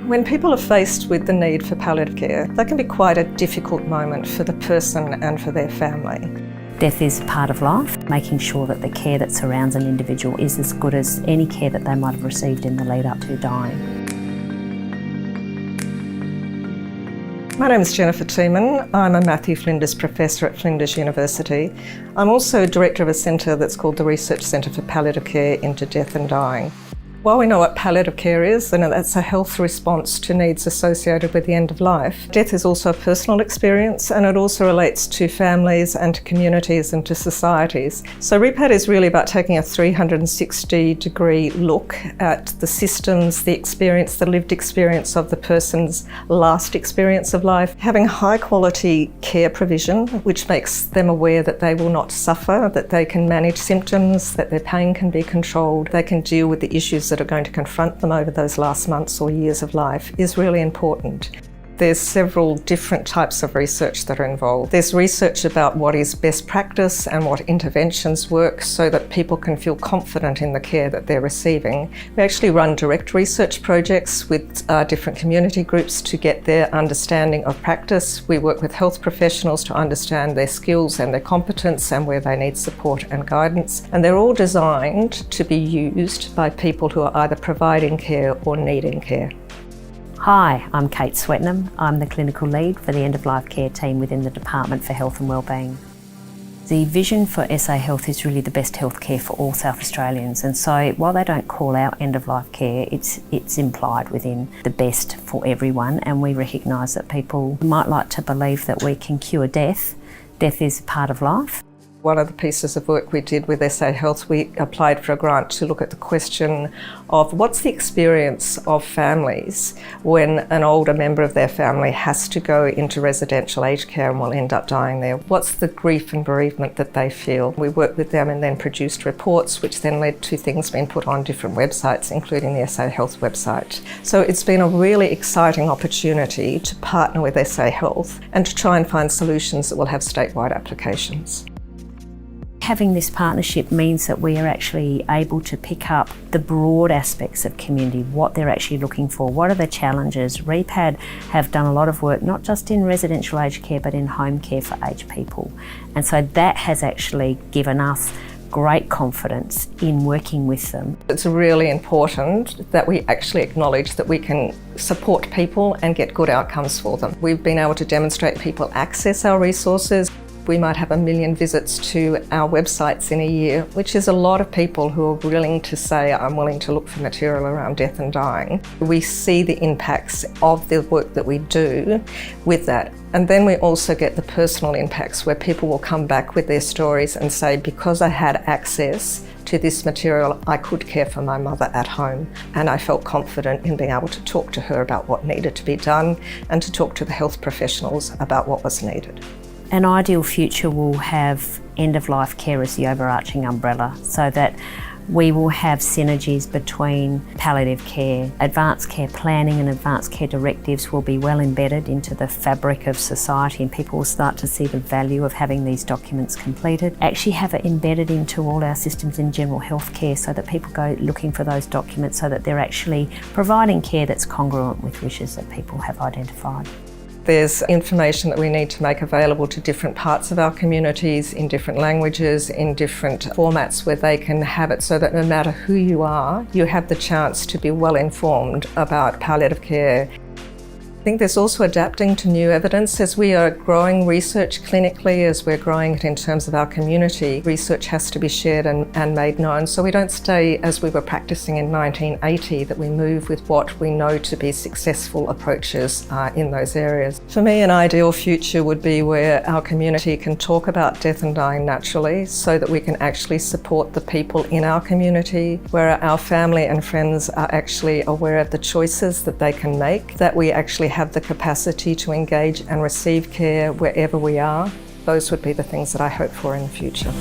When people are faced with the need for palliative care, that can be quite a difficult moment for the person and for their family. Death is part of life, making sure that the care that surrounds an individual is as good as any care that they might have received in the lead up to dying. My name is Jennifer Tiemann. I'm a Matthew Flinders Professor at Flinders University. I'm also Director of a centre that's called the Research Centre for Palliative Care into Death and Dying. While we know what palliative care is, and that's a health response to needs associated with the end of life, death is also a personal experience, and it also relates to families and to communities and to societies. So REPAD is really about taking a 360-degree look at the systems, the experience, the lived experience of the person's last experience of life, having high quality care provision, which makes them aware that they will not suffer, that they can manage symptoms, that their pain can be controlled, they can deal with the issues that are going to confront them over those last months or years of life is really important. There's several different types of research that are involved. There's research about what is best practice and what interventions work so that people can feel confident in the care that they're receiving. We actually run direct research projects with different community groups to get their understanding of practice. We work with health professionals to understand their skills and their competence and where they need support and guidance. And they're all designed to be used by people who are either providing care or needing care. Hi, I'm Kate Swetnam. I'm the clinical lead for the end-of-life care team within the Department for Health and Wellbeing. The vision for SA Health is really the best health care for all South Australians, and so while they don't call out end-of-life care, it's implied within the best for everyone, and we recognise that people might like to believe that we can cure death. Death is part of life. One of the pieces of work we did with SA Health, we applied for a grant to look at the question of what's the experience of families when an older member of their family has to go into residential aged care and will end up dying there. What's the grief and bereavement that they feel? We worked with them and then produced reports which then led to things being put on different websites, including the SA Health website. So it's been a really exciting opportunity to partner with SA Health and to try and find solutions that will have statewide applications. Having this partnership means that we are actually able to pick up the broad aspects of community, what they're actually looking for, what are the challenges. REPAD have done a lot of work, not just in residential aged care, but in home care for aged people. And so that has actually given us great confidence in working with them. It's really important that we actually acknowledge that we can support people and get good outcomes for them. We've been able to demonstrate people access our resources. We might have 1 million visits to our websites in a year, which is a lot of people who are willing to say, I'm willing to look for material around death and dying. We see the impacts of the work that we do with that. And then we also get the personal impacts where people will come back with their stories and say, because I had access to this material, I could care for my mother at home. And I felt confident in being able to talk to her about what needed to be done and to talk to the health professionals about what was needed. An ideal future will have end-of-life care as the overarching umbrella, so that we will have synergies between palliative care. Advanced care planning and advanced care directives will be well embedded into the fabric of society, and people will start to see the value of having these documents completed. Actually have it embedded into all our systems in general health care so that people go looking for those documents so that they're actually providing care that's congruent with wishes that people have identified. There's information that we need to make available to different parts of our communities in different languages, in different formats where they can have it so that no matter who you are, you have the chance to be well informed about palliative care. I think there's also adapting to new evidence. As we are growing research clinically, as we're growing it in terms of our community, research has to be shared and made known. So we don't stay as we were practicing in 1980, that we move with what we know to be successful approaches in those areas. For me, an ideal future would be where our community can talk about death and dying naturally so that we can actually support the people in our community, where our family and friends are actually aware of the choices that they can make, that we actually have the capacity to engage and receive care wherever we are. Those would be the things that I hope for in the future.